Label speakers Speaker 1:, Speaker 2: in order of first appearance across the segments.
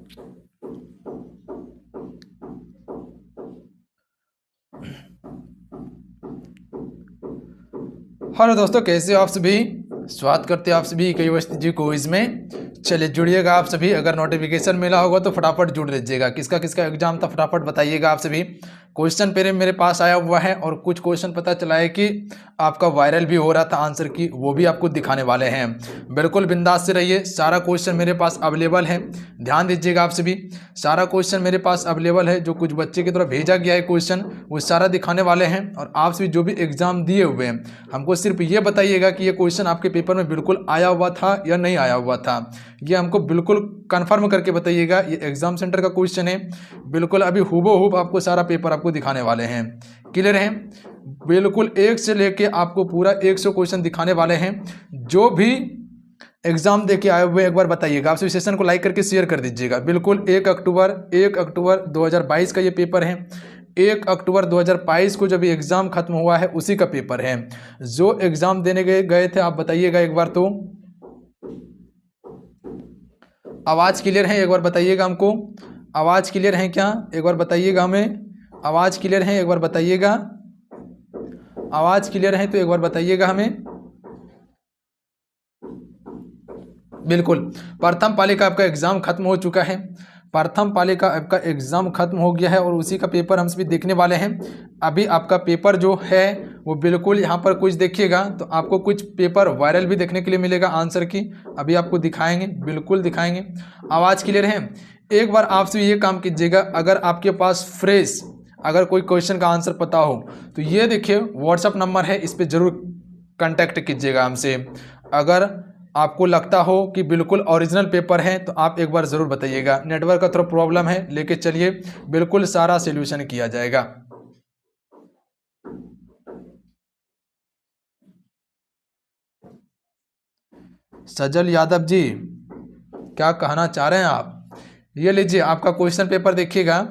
Speaker 1: Hello दोस्तों, कैसे हो आप सभी। स्वागत करते हैं आप सभी KYC जी क्विज में। चलिए जुड़िएगा आप सभी। अगर नोटिफिकेशन मिला होगा तो फटाफट जुड़ लीजिएगा। किसका किसका एग्जाम था फटाफट बताइएगा आप सभी। क्वेश्चन मेरे पास आया हुआ है और कुछ क्वेश्चन पता चला है कि आपका वायरल भी हो रहा था आंसर की, वो भी आपको दिखाने वाले हैं। बिल्कुल बिंदास से रहिए। सारा क्वेश्चन मेरे पास अवेलेबल है, ध्यान दीजिएगा आप सभी। सारा क्वेश्चन मेरे पास अवेलेबल है। जो कुछ बच्चे की तरफ भेजा गया है क्वेश्चन वो सारा दिखाने वाले हैं। और आप सभी जो भी एग्जाम दिए हुए हैं हमको सिर्फ ये बताइएगा कि ये क्वेश्चन आपके पेपर में बिल्कुल आया हुआ था या नहीं आया हुआ था। ये हमको बिल्कुल कंफर्म करके बताइएगा। ये एग्जाम सेंटर का क्वेश्चन है, बिल्कुल अभी हूबहू आपको सारा पेपर आपको दिखाने वाले हैं। क्लियर है। बिल्कुल एक से लेके आपको पूरा 100 क्वेश्चन दिखाने वाले हैं। जो भी एग्जाम दे के आए हुए एक बार बताइएगा। आप सभी सेशन को लाइक करके शेयर कर दीजिएगा। बिल्कुल 1 अक्टूबर 2022 का ये पेपर है। 1 अक्टूबर 2022 को जब एग्जाम खत्म हुआ है उसी का पेपर है। जो एग्जाम देने गए थे आप बताइएगा एक बार। तो आवाज क्लियर है एक बार बताइएगा हमको। आवाज क्लियर है क्या एक बार बताइएगा हमें। आवाज क्लियर है एक बार बताइएगा। आवाज क्लियर है तो एक बार बताइएगा हमें। बिल्कुल प्रथम पाली का आपका एग्जाम खत्म हो चुका है। प्रथम पाली का आपका एग्जाम खत्म हो गया है और उसी का पेपर हम सभी देखने वाले हैं। अभी आपका पेपर जो है वो बिल्कुल यहाँ पर कुछ देखिएगा तो आपको कुछ पेपर वायरल भी देखने के लिए मिलेगा आंसर की। अभी आपको दिखाएंगे, बिल्कुल दिखाएंगे। आवाज़ क्लियर है। एक बार आप सभी ये काम कीजिएगा, अगर आपके पास फ्रेश अगर कोई क्वेश्चन का आंसर पता हो तो ये देखिए व्हाट्सअप नंबर है, इस पर जरूर कांटेक्ट कीजिएगा हमसे। अगर आपको लगता हो कि बिल्कुल ओरिजिनल पेपर है तो आप एक बार ज़रूर बताइएगा। नेटवर्क का थोड़ा प्रॉब्लम है, लेके चलिए बिल्कुल सारा सॉल्यूशन किया जाएगा। सजल यादव जी क्या कहना चाह रहे हैं आप। ये लीजिए आपका क्वेश्चन पेपर देखिएगा।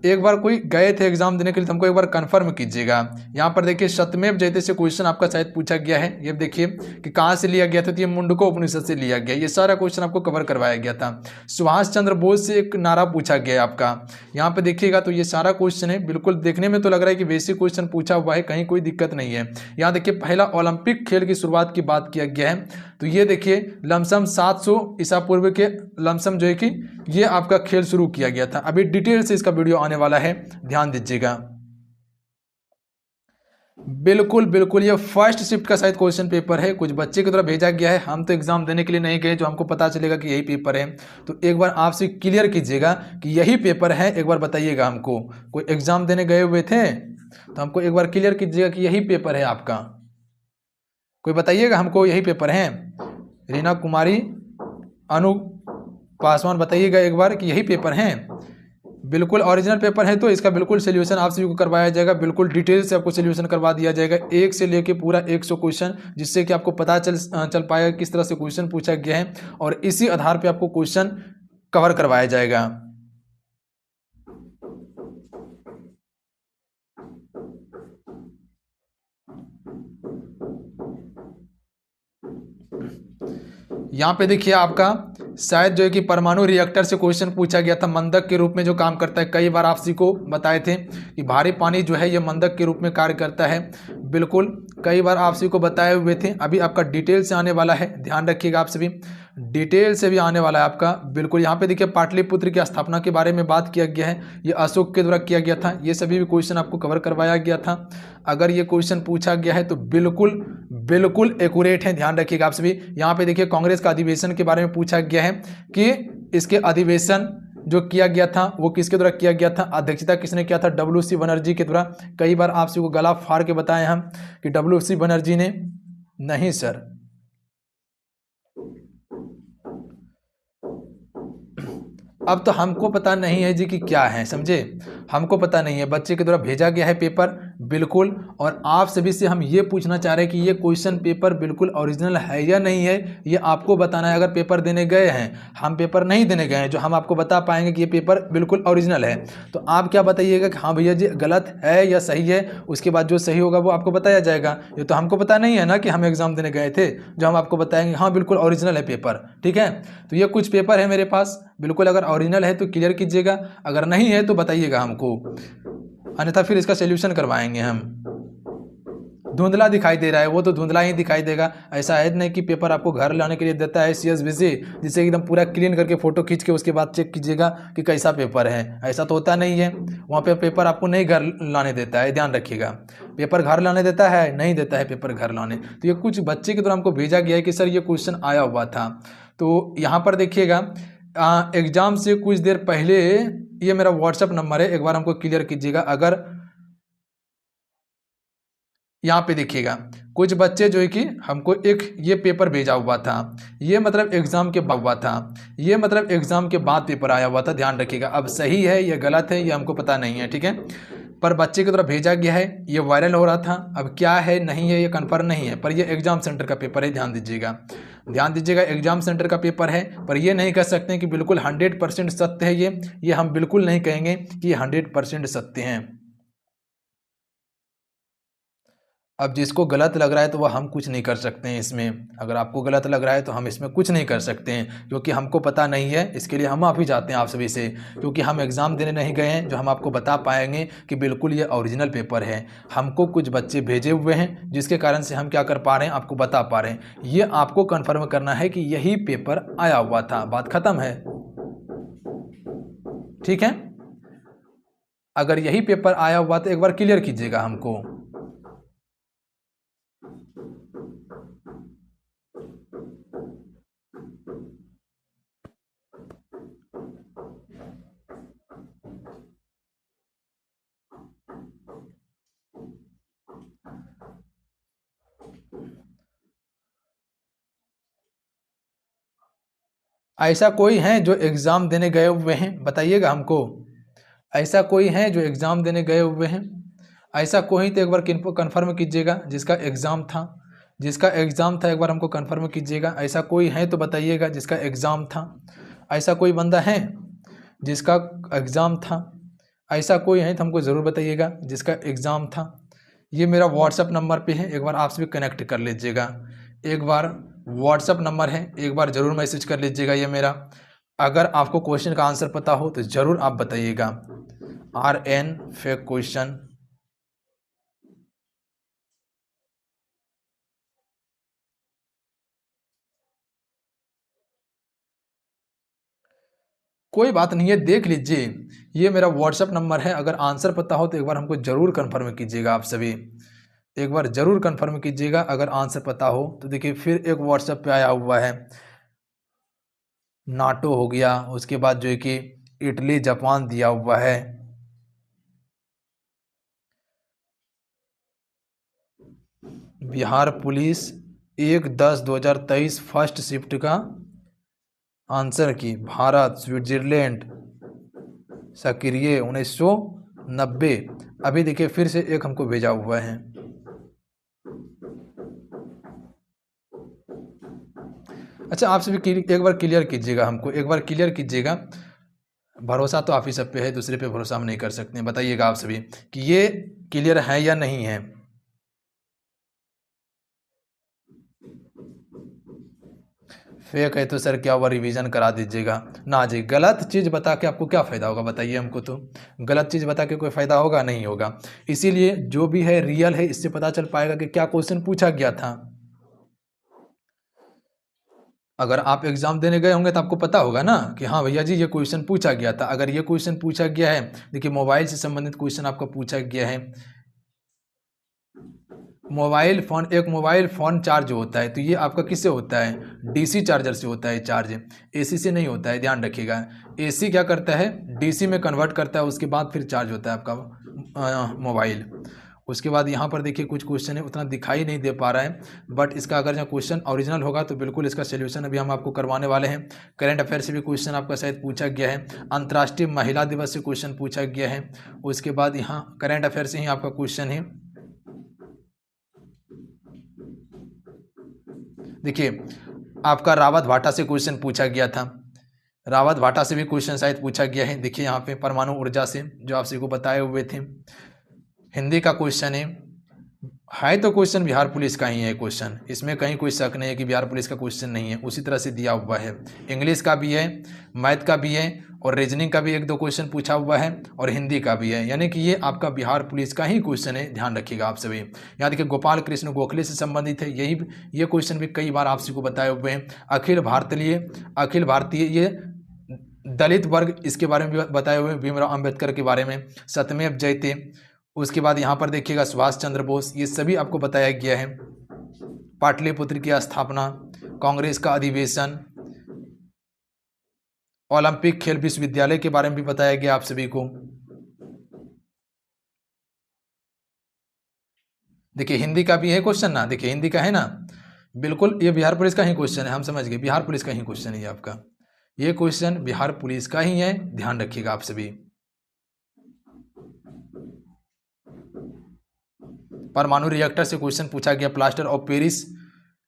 Speaker 1: एक बार कोई गए थे एग्जाम देने के लिए तो हमको एक बार कंफर्म कीजिएगा। यहाँ पर देखिए सत्यमेव जयते से क्वेश्चन आपका शायद पूछा गया है। ये देखिए कि कहाँ से लिया गया था, तो ये मुंडको उपनिषद से लिया गया। ये सारा क्वेश्चन आपको कवर करवाया गया था। सुभाष चंद्र बोस से एक नारा पूछा गया है आपका। यहाँ पे देखिएगा तो ये सारा क्वेश्चन है। बिल्कुल देखने में तो लग रहा है कि बेसिक क्वेश्चन पूछा हुआ है, कहीं कोई दिक्कत नहीं है। यहाँ देखिए पहला ओलंपिक खेल की शुरुआत की बात किया गया है। तो ये देखिए लमसम 700 ईसा पूर्व के लमसम जो है कि ये आपका खेल शुरू किया गया था। अभी डिटेल से इसका वीडियो आने वाला है, ध्यान दीजिएगा। बिल्कुल बिल्कुल ये फर्स्ट शिफ्ट का शायद क्वेश्चन पेपर है, कुछ बच्चे की तरफ भेजा गया है। हम तो एग्जाम देने के लिए नहीं गए, जो हमको पता चलेगा कि यही पेपर है। तो एक बार आपसे क्लियर कीजिएगा कि यही पेपर है, एक बार बताइएगा हमको। कोई एग्जाम देने गए हुए थे तो हमको एक बार क्लियर कीजिएगा कि यही पेपर है आपका। कोई बताइएगा हमको यही पेपर है। रीना कुमारी, अनु पासवान बताइएगा एक बार कि यही पेपर हैं। बिल्कुल ओरिजिनल पेपर है तो इसका बिल्कुल सोल्यूशन आप सभी को करवाया जाएगा। बिल्कुल डिटेल से आपको सोल्यूशन करवा दिया जाएगा, एक से लेके पूरा 100 क्वेश्चन, जिससे कि आपको पता चल पाएगा किस तरह से क्वेश्चन पूछा गया है और इसी आधार पे आपको क्वेश्चन कवर करवाया जाएगा। यहाँ पे देखिए आपका शायद जो है कि परमाणु रिएक्टर से क्वेश्चन पूछा गया था। मंदक के रूप में जो काम करता है, कई बार आप सभी को बताए थे कि भारी पानी जो है ये मंदक के रूप में कार्य करता है। बिल्कुल कई बार आप सभी को बताए हुए थे। अभी आपका डिटेल से आने वाला है, ध्यान रखिएगा आप सभी। डिटेल से भी आने वाला है आपका। बिल्कुल यहाँ पे देखिए पाटलिपुत्र की स्थापना के बारे में बात किया गया है, ये अशोक के द्वारा किया गया था। ये सभी भी क्वेश्चन आपको कवर करवाया गया था। अगर ये क्वेश्चन पूछा गया है तो बिल्कुल बिल्कुल एक्यूरेट है, ध्यान रखिएगा आप सभी। यहाँ पे देखिए कांग्रेस का अधिवेशन के बारे में पूछा गया है कि इसके अधिवेशन जो किया गया था वो किसके द्वारा किया गया था, अध्यक्षता किसने किया था, WC बनर्जी के द्वारा। कई बार आप सभी को गला फाड़ के बताए हम कि WC बनर्जी ने। नहीं सर, अब तो हमको पता नहीं है जी कि क्या है, समझे। हमको पता नहीं है, बच्चे के द्वारा भेजा गया है पेपर। बिल्कुल। और आप सभी से हम ये पूछना चाह रहे हैं कि ये क्वेश्चन पेपर बिल्कुल ओरिजिनल है या नहीं है, ये आपको बताना है। अगर पेपर देने गए हैं, हम पेपर नहीं देने गए हैं, जो हम आपको बता पाएंगे कि ये पेपर बिल्कुल ओरिजिनल है, तो आप क्या बताइएगा कि हाँ भैया जी गलत है या सही है। उसके बाद जो सही होगा वो आपको बताया जाएगा। ये तो हमको पता नहीं है ना कि हम एग्जाम देने गए थे, जो हम आपको बताएंगे हाँ बिल्कुल ओरिजिनल है पेपर। ठीक है, तो ये कुछ पेपर है मेरे पास, बिल्कुल अगर ओरिजिनल है तो क्लियर कीजिएगा, अगर नहीं है तो बताइएगा हमको, अन्यथा फिर इसका सोल्यूशन करवाएंगे हम। धुंधला दिखाई दे रहा है, वो तो धुंधला ही दिखाई देगा। ऐसा है नहीं कि पेपर आपको घर लाने के लिए देता है CSVC, जिसे एकदम पूरा क्लीन करके फोटो खींच के उसके बाद चेक कीजिएगा कि कैसा पेपर है। ऐसा तो होता नहीं है, वहाँ पे पेपर आपको नहीं घर लाने देता है, ध्यान रखिएगा। पेपर घर लाने देता है, नहीं देता है पेपर घर लाने। तो ये कुछ बच्चे के द्वारा हमको भेजा गया है कि सर ये क्वेश्चन आया हुआ था। तो यहाँ पर देखिएगा एग्जाम से कुछ देर पहले, ये मेरा व्हाट्सएप नंबर है, एक बार हमको क्लियर कीजिएगा। अगर यहाँ पे देखिएगा कुछ बच्चे जो है कि हमको एक ये पेपर भेजा हुआ था, ये मतलब एग्जाम के बाद हुआ था, ये मतलब एग्जाम के बाद पेपर आया हुआ था, ध्यान रखिएगा। अब सही है या गलत है ये हमको पता नहीं है, ठीक है, पर बच्चे की तरफ भेजा गया है, ये वायरल हो रहा था। अब क्या है नहीं है ये कन्फर्म नहीं है, पर ये एग्जाम सेंटर का पेपर है, ध्यान दीजिएगा, ध्यान दीजिएगा। एग्जाम सेंटर का पेपर है, पर ये नहीं कह सकते कि बिल्कुल 100% सत्य है ये हम बिल्कुल नहीं कहेंगे कि ये 100% सत्य हैं। अब जिसको गलत लग रहा है तो वह हम कुछ नहीं कर सकते हैं इसमें। अगर आपको गलत लग रहा है तो हम इसमें कुछ नहीं कर सकते हैं, क्योंकि हमको पता नहीं है। इसके लिए हम माफ़ी चाहते हैं आप सभी से, क्योंकि हम एग्ज़ाम देने नहीं गए हैं जो हम आपको बता पाएंगे कि बिल्कुल ये ओरिजिनल पेपर है। हमको कुछ बच्चे भेजे हुए हैं, जिसके कारण से हम क्या कर पा रहे हैं, आपको बता पा रहे हैं। ये आपको कन्फर्म करना है कि यही पेपर आया हुआ था, बात ख़त्म है, ठीक है। अगर यही पेपर आया हुआ तो एक बार क्लियर कीजिएगा हमको। ऐसा कोई है जो एग्ज़ाम देने गए हुए हैं, बताइएगा हमको। ऐसा कोई है जो एग्ज़ाम देने गए हुए हैं? ऐसा कोई तो एक बार कन्फर्म कीजिएगा जिसका एग्ज़ाम था, जिसका एग्ज़ाम था एक बार हमको कन्फर्म कीजिएगा। ऐसा कोई है तो बताइएगा जिसका एग्ज़ाम था। ऐसा कोई बंदा है जिसका एग्ज़ाम था? ऐसा कोई है तो हमको ज़रूर बताइएगा जिसका एग्ज़ाम था। ये मेरा व्हाट्सअप नंबर पे है, एक बार आपसे भी कनेक्ट कर लीजिएगा। एक बार व्हाट्सअप नंबर है, एक बार ज़रूर मैसेज कर लीजिएगा ये मेरा। अगर आपको क्वेश्चन का आंसर पता हो तो ज़रूर आप बताइएगा। RN fake question. कोई बात नहीं है, देख लीजिए, ये मेरा व्हाट्सअप नंबर है। अगर आंसर पता हो तो एक बार हमको ज़रूर कन्फर्म कीजिएगा। आप सभी एक बार ज़रूर कन्फर्म कीजिएगा अगर आंसर पता हो तो। देखिए फिर एक व्हाट्सएप पे आया हुआ है, नाटो हो गया, उसके बाद जो है कि इटली जापान दिया हुआ है। बिहार पुलिस 1/10/2023 फर्स्ट शिफ्ट का आंसर की। भारत स्विट्जरलैंड सक्रिय 1990। अभी देखिए फिर से एक हमको भेजा हुआ है। अच्छा आप सभी एक बार क्लियर कीजिएगा हमको, एक बार क्लियर कीजिएगा। भरोसा तो आप ही सब पे है, दूसरे पे भरोसा हम नहीं कर सकते। बताइएगा आप सभी कि ये क्लियर है या नहीं है। फेक है तो सर क्या हुआ, रिवीजन करा दीजिएगा ना जी। गलत चीज़ बता के आपको क्या फ़ायदा होगा, बताइए हमको। तो गलत चीज़ बता के कोई फ़ायदा होगा नहीं होगा। इसीलिए जो भी है रियल है, इससे पता चल पाएगा कि क्या क्वेश्चन पूछा गया था। अगर आप एग्ज़ाम देने गए होंगे तो आपको पता होगा ना कि हाँ भैया जी ये क्वेश्चन पूछा गया था। अगर ये क्वेश्चन पूछा गया है, देखिए मोबाइल से संबंधित क्वेश्चन आपका पूछा गया है। मोबाइल फ़ोन, एक मोबाइल फ़ोन चार्ज होता है तो ये आपका किससे होता है, DC चार्जर से होता है चार्ज, AC से नहीं होता है, ध्यान रखिएगा। AC क्या करता है, DC में कन्वर्ट करता है, उसके बाद फिर चार्ज होता है आपका मोबाइल। उसके बाद यहाँ पर देखिए कुछ क्वेश्चन है, उतना दिखाई नहीं दे पा रहा है, बट इसका अगर जो क्वेश्चन ओरिजिनल होगा तो बिल्कुल इसका सोल्यूशन अभी हम आपको करवाने वाले हैं। करंट अफेयर से भी क्वेश्चन आपका शायद पूछा गया है, अंतर्राष्ट्रीय महिला दिवस से क्वेश्चन पूछा गया है। उसके बाद यहाँ करंट अफेयर से ही आपका क्वेश्चन है। देखिए आपका रावत भाटा से क्वेश्चन पूछा गया था, रावत भाटा से भी क्वेश्चन शायद पूछा गया है। देखिए यहाँ पे परमाणु ऊर्जा से जो आप सभी को बताए हुए थे। हिंदी का क्वेश्चन है तो क्वेश्चन बिहार पुलिस का ही है क्वेश्चन, इसमें कहीं कोई शक नहीं है कि बिहार पुलिस का क्वेश्चन नहीं है, उसी तरह से दिया हुआ है। इंग्लिश का भी है, मैथ का भी है और रीजनिंग का भी एक दो क्वेश्चन पूछा हुआ है और हिंदी का भी है, यानी कि ये आपका बिहार पुलिस का ही क्वेश्चन है, ध्यान रखिएगा आप सभी। यहाँ देखिए गोपाल कृष्ण गोखले से संबंधित है, ये क्वेश्चन भी कई बार आप सभी को बताए हुए हैं। अखिल भारतीय ये दलित वर्ग, इसके बारे में भी बताए हुए हैं, भीमराव अंबेडकर के बारे में, सत्यमेव जयते। उसके बाद यहाँ पर देखिएगा सुभाष चंद्र बोस, ये सभी आपको बताया गया है। पाटलिपुत्र की स्थापना, कांग्रेस का अधिवेशन, ओलंपिक खेल विश्वविद्यालय के बारे में भी बताया गया आप सभी को। देखिए हिंदी का भी है क्वेश्चन ना, देखिए हिंदी का है ना, बिल्कुल ये बिहार पुलिस का ही क्वेश्चन है, हम समझ गए बिहार पुलिस का ही क्वेश्चन है ये आपका, ये क्वेश्चन बिहार पुलिस का ही है, ध्यान रखिएगा आप सभी। परमाणु रिएक्टर से क्वेश्चन पूछा गया, प्लास्टर ऑफ पेरिस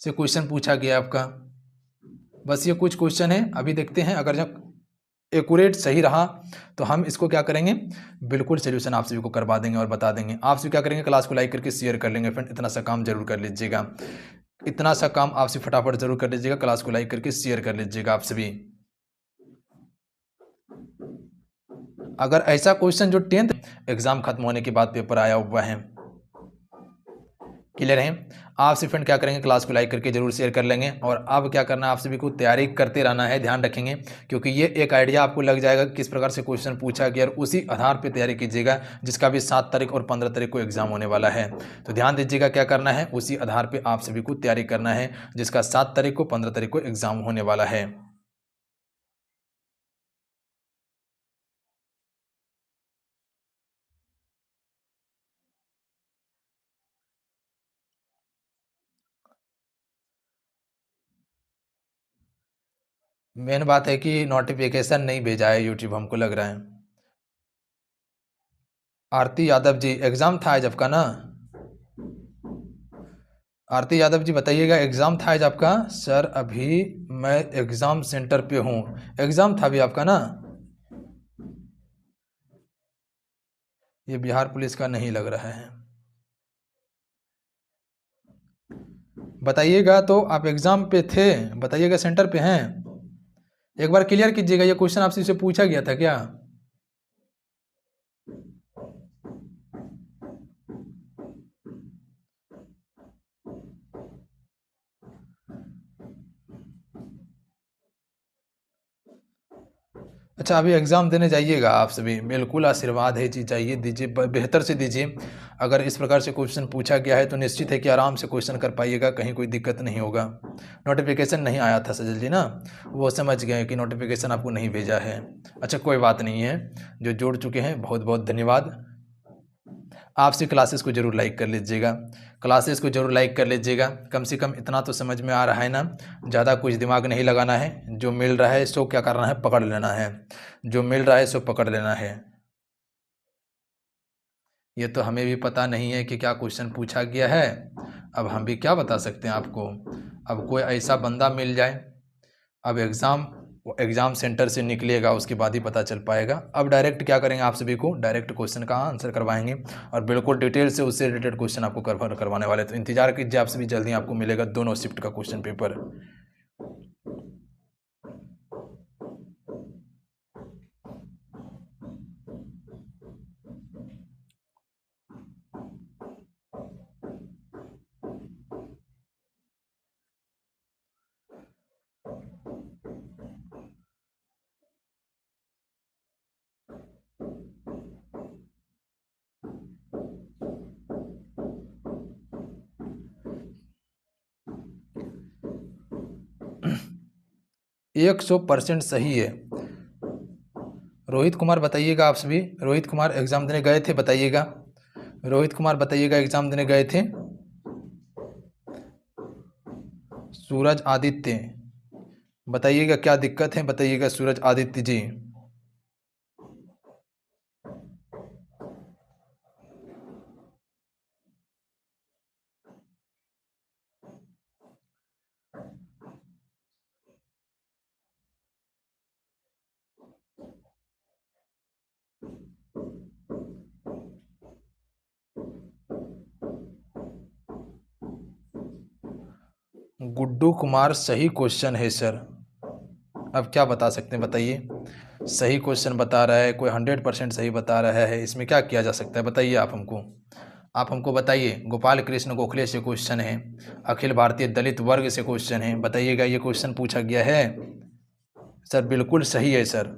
Speaker 1: से क्वेश्चन पूछा गया आपका। बस ये कुछ क्वेश्चन है, अभी देखते हैं, अगर जब एक्यूरेट सही रहा तो हम इसको क्या करेंगे, बिल्कुल सोल्यूशन आप सभी को करवा देंगे और बता देंगे। आप सभी क्या करेंगे, क्लास को लाइक करके शेयर कर लेंगे फ्रेंड, इतना सा काम जरूर कर लीजिएगा, इतना सा काम आप सभी फटाफट जरूर कर लीजिएगा, क्लास को लाइक करके शेयर कर लीजिएगा आप सभी। अगर ऐसा क्वेश्चन जो 10th एग्जाम खत्म होने के बाद पेपर आया हुआ है, क्लियर है, आप सभी फ्रेंड क्या करेंगे, क्लास को लाइक करके जरूर शेयर कर लेंगे। और अब क्या करना है, आप सभी को तैयारी करते रहना है, ध्यान रखेंगे, क्योंकि ये एक आइडिया आपको लग जाएगा किस प्रकार से क्वेश्चन पूछा गया, और उसी आधार पर तैयारी कीजिएगा, जिसका भी 7 तारीख और 15 तारीख को एग्जाम होने वाला है। तो ध्यान दीजिएगा क्या करना है, उसी आधार पर आप सभी को तैयारी करना है, जिसका 7 तारीख को 15 तारीख को एग्जाम होने वाला है। मेन बात है कि नोटिफिकेशन नहीं भेजा है यूट्यूब, हमको लग रहा है। आरती यादव जी, एग्जाम था आज आपका ना, आरती यादव जी बताइएगा, एग्जाम था आज आपका? सर अभी मैं एग्जाम सेंटर पे हूँ, एग्जाम था अभी आपका ना, ये बिहार पुलिस का नहीं लग रहा है। बताइएगा तो आप एग्जाम पे थे, बताइएगा सेंटर पे हैं, एक बार क्लियर कीजिएगा, ये क्वेश्चन आपसे पूछा गया था क्या? अच्छा अभी एग्ज़ाम देने जाइएगा आप सभी, बिल्कुल आशीर्वाद है जी, जाइए दीजिए, बेहतर से दीजिए। अगर इस प्रकार से क्वेश्चन पूछा गया है तो निश्चित है कि आराम से क्वेश्चन कर पाइएगा, कहीं कोई दिक्कत नहीं होगा। नोटिफिकेशन नहीं आया था सजल जी ना, वो समझ गए कि नोटिफिकेशन आपको नहीं भेजा है। अच्छा कोई बात नहीं है, जो जुड़ चुके हैं बहुत बहुत धन्यवाद। आपसे क्लासेस को जरूर लाइक कर लीजिएगा, क्लासेस को जरूर लाइक कर लीजिएगा, कम से कम इतना तो समझ में आ रहा है ना, ज़्यादा कुछ दिमाग नहीं लगाना है, जो मिल रहा है सो क्या करना है, पकड़ लेना है, जो मिल रहा है सो पकड़ लेना है। ये तो हमें भी पता नहीं है कि क्या क्वेश्चन पूछा गया है, अब हम भी क्या बता सकते हैं आपको, अब कोई ऐसा बंदा मिल जाए, अब एग्ज़ाम सेंटर से निकलेगा उसके बाद ही पता चल पाएगा। अब डायरेक्ट क्या करेंगे, आप सभी को डायरेक्ट क्वेश्चन का आंसर करवाएंगे और बिल्कुल डिटेल से उससे रिलेटेड क्वेश्चन आपको करवाने वाले, तो इंतजार कीजिए, आप सभी जल्दी आपको मिलेगा दोनों शिफ्ट का क्वेश्चन पेपर। 100% सही है। रोहित कुमार बताइएगा आप सभी, रोहित कुमार एग्ज़ाम देने गए थे बताइएगा, रोहित कुमार बताइएगा एग्ज़ाम देने गए थे। सूरज आदित्य बताइएगा क्या दिक्कत है, बताइएगा सूरज आदित्य जी। गुड्डू कुमार सही क्वेश्चन है सर। अब क्या बता सकते हैं बताइए। सही क्वेश्चन बता रहा है कोई, 100% सही बता रहा है, इसमें क्या किया जा सकता है बताइए आप हमको बताइए। गोपाल कृष्ण गोखले से क्वेश्चन है, अखिल भारतीय दलित वर्ग से क्वेश्चन है, बताइएगा ये क्वेश्चन पूछा गया है सर। बिल्कुल सही है सर।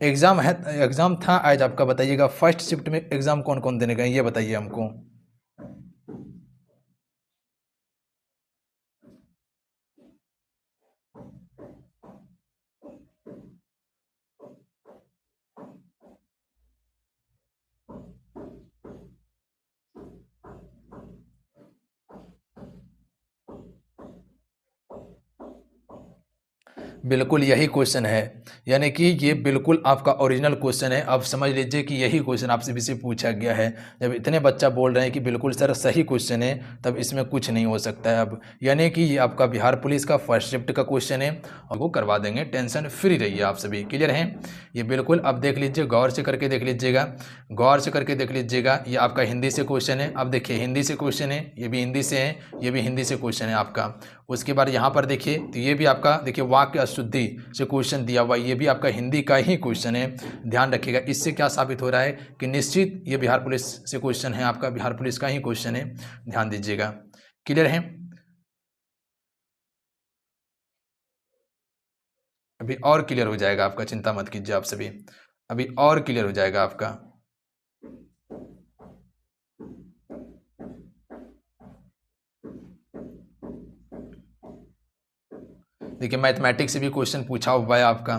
Speaker 1: एग्ज़ाम है, एग्ज़ाम था आज आपका, बताइएगा फर्स्ट शिफ्ट में एग्ज़ाम कौन कौन देने गए ये बताइए हमको। बिल्कुल यही क्वेश्चन है, यानी कि ये बिल्कुल आपका ओरिजिनल क्वेश्चन है। अब समझ लीजिए कि यही क्वेश्चन आपसे भी से पूछा गया है। जब इतने बच्चा बोल रहे हैं कि बिल्कुल सर सही क्वेश्चन है, तब इसमें कुछ नहीं हो सकता है। अब यानी कि ये आपका बिहार पुलिस का फर्स्ट शिफ्ट का क्वेश्चन है और वो करवा देंगे, टेंशन फ्री रहिए आप सभी। क्लियर हैं ये बिल्कुल। अब देख लीजिए, गौर से करके देख लीजिएगा, गौर से करके देख लीजिएगा। ये आपका हिंदी से क्वेश्चन है। अब देखिए हिंदी से क्वेश्चन है, ये भी हिंदी से है, ये भी हिंदी से क्वेश्चन है आपका। उसके बाद यहाँ पर देखिए तो ये भी आपका देखिए वाक्य अशुद्धि से क्वेश्चन दिया हुआ, ये भी आपका हिंदी का ही क्वेश्चन है। ध्यान रखिएगा, इससे क्या साबित हो रहा है कि निश्चित ये बिहार पुलिस से क्वेश्चन है, आपका बिहार पुलिस का ही क्वेश्चन है। ध्यान दीजिएगा। क्लियर है। अभी और क्लियर हो जाएगा आपका, चिंता मत कीजिए आप सभी, अभी और क्लियर हो जाएगा आपका। देखिए मैथमेटिक्स से भी क्वेश्चन पूछा हुआ है आपका,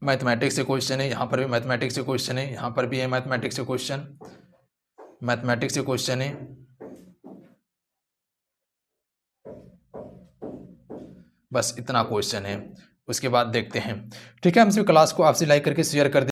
Speaker 1: मैथमेटिक्स से क्वेश्चन है, यहाँ पर भी मैथमेटिक्स से क्वेश्चन है, यहाँ पर भी है मैथमेटिक्स से क्वेश्चन, मैथमेटिक्स से क्वेश्चन है। बस इतना क्वेश्चन है, उसके बाद देखते हैं। ठीक है, हम इस क्लास को आपसे लाइक करके शेयर कर दें।